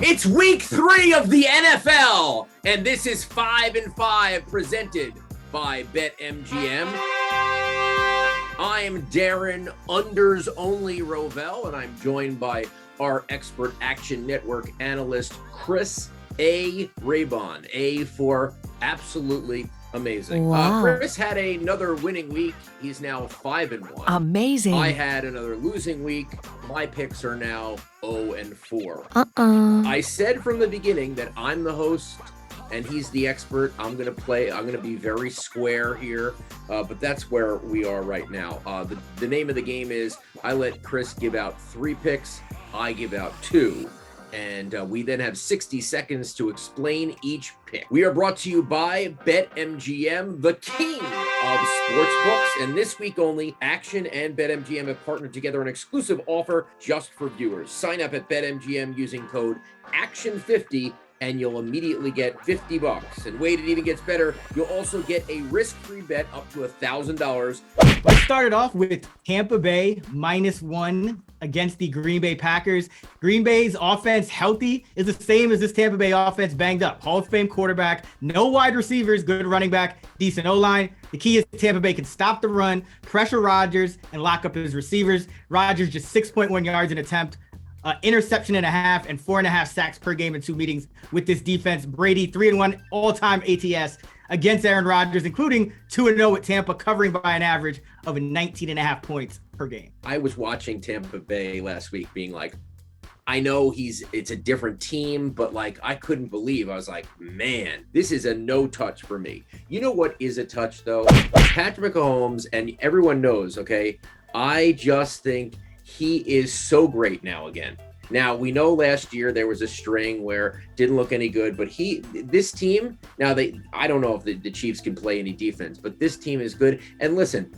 It's week 3 of the NFL, and this is 5 and 5 presented by BetMGM. I'm Darren Unders Only Rovell, and I'm joined by our expert Action Network analyst, Chris A. Raybon. A for absolutely amazing. Wow. Chris had another winning week. He's now 5 and 1. Amazing. I had another losing week. My picks are now 0 and 4. I said from the beginning that I'm the host and he's the expert. I'm going to be very square here, but that's where we are right now. The name of the game is I let Chris give out 3 picks. I give out 2. And we then have 60 seconds to explain each pick. We are brought to you by BetMGM, the king of sportsbooks. And this week only, Action and BetMGM have partnered together an exclusive offer just for viewers. Sign up at BetMGM using code ACTION50 and you'll immediately get $50. And wait, it even gets better. You'll also get a risk-free bet up to $1,000. Let's start it off with Tampa Bay -1 against the Green Bay Packers. Green Bay's offense healthy is the same as this Tampa Bay offense banged up. Hall of Fame quarterback, no wide receivers, good running back, decent O-line. The key is Tampa Bay can stop the run, pressure Rodgers, and lock up his receivers. Rodgers just 6.1 yards an attempt. Interception and a half and 4.5 sacks per game in 2 meetings with this defense. Brady 3-1 all-time ATS against Aaron Rodgers, including 2-0 with Tampa, covering by an average of 19.5 points per game. I was watching Tampa Bay last week being like, I know it's a different team, but like I couldn't believe. I was like, man, this is a no touch for me. You know what is a touch though? Patrick Mahomes, and everyone knows, okay? I just think he is so great now again. Now, we know last year there was a string where didn't look any good, but this team, now I don't know if the Chiefs can play any defense, but this team is good. And listen,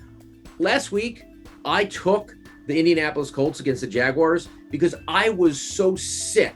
last week, I took the Indianapolis Colts against the Jaguars because I was so sick.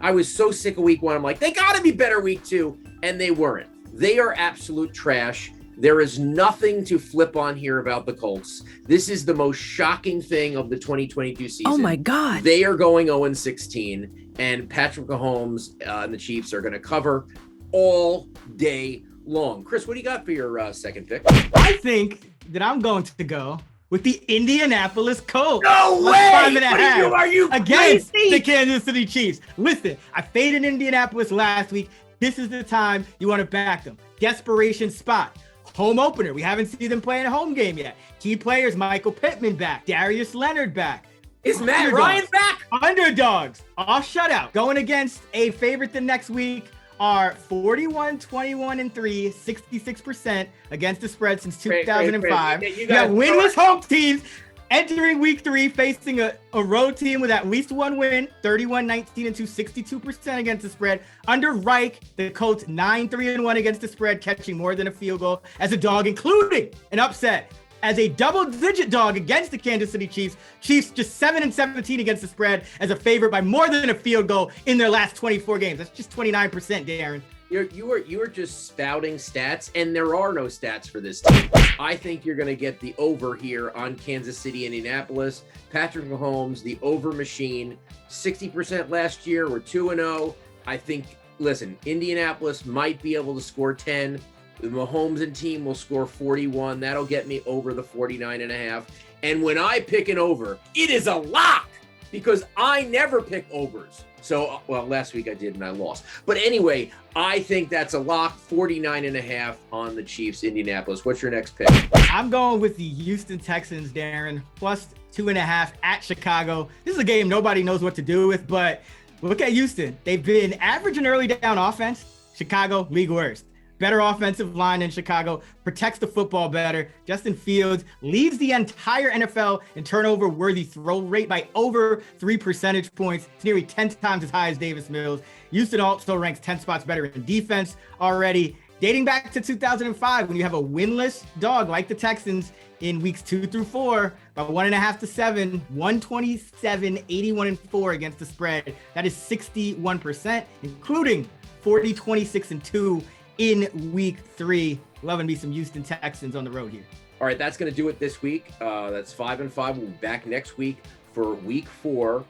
I was so sick of week 1. I'm like, they got to be better week 2, and they weren't. They are absolute trash. There is nothing to flip on here about the Colts. This is the most shocking thing of the 2022 season. Oh my God. They are going 0-16, and Patrick Mahomes and the Chiefs are going to cover all day long. Chris, what do you got for your second pick? I think that I'm going to go with the Indianapolis Colts. No way! 5.5 Are you against crazy? the Kansas City Chiefs. Listen, I faded Indianapolis last week. This is the time you want to back them. Desperation spot. Home opener. We haven't seen them play in a home game yet. Key players, Michael Pittman back. Darius Leonard back. Is Matt Ryan back? Underdogs. Off shutout. Going against a favorite the next week are 41-21-3, 66% against the spread since 2005. Great. You got winless home teams entering week 3, facing a road team with at least 1 win, 31-19-2, 62% against the spread. Under Reich, the Colts 9-3-1 against the spread, catching more than a field goal as a dog, including an upset as a double-digit dog against the Kansas City Chiefs. Chiefs just 7-17 against the spread as a favorite by more than a field goal in their last 24 games. That's just 29%, Darren. You are just spouting stats, and there are no stats for this team. I think you're going to get the over here on Kansas City, Indianapolis. Patrick Mahomes, the over machine, 60% last year. We're 2-0. I think, listen, Indianapolis might be able to score 10. The Mahomes and team will score 41. That'll get me over the 49.5. And when I pick an over, it is a lock because I never pick overs. So, well, last week I did and I lost. But anyway, I think that's a lock, 49.5 on the Chiefs, Indianapolis. What's your next pick? I'm going with the Houston Texans, Darren, plus 2.5 at Chicago. This is a game nobody knows what to do with, but look at Houston. They've been average and early down offense. Chicago, league worst. Better offensive line in Chicago, protects the football better. Justin Fields leads the entire NFL in turnover-worthy throw rate by over 3 percentage points. It's nearly 10 times as high as Davis Mills. Houston also ranks 10 spots better in defense already. Dating back to 2005, when you have a winless dog like the Texans in weeks 2 through 4, by 1.5 to 7, 127, 81-4 against the spread. That is 61%, including 40, 26-2 in week 3. Loving me some Houston Texans on the road here. All right, that's going to do it this week. That's 5 and 5. We'll be back next week for week 4,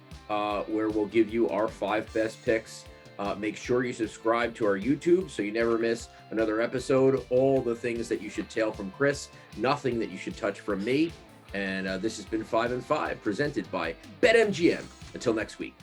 where we'll give you our 5 best picks. Make sure you subscribe to our YouTube so you never miss another episode. All the things that you should tail from Chris, nothing that you should touch from me. And this has been 5 and 5, presented by BetMGM. Until next week.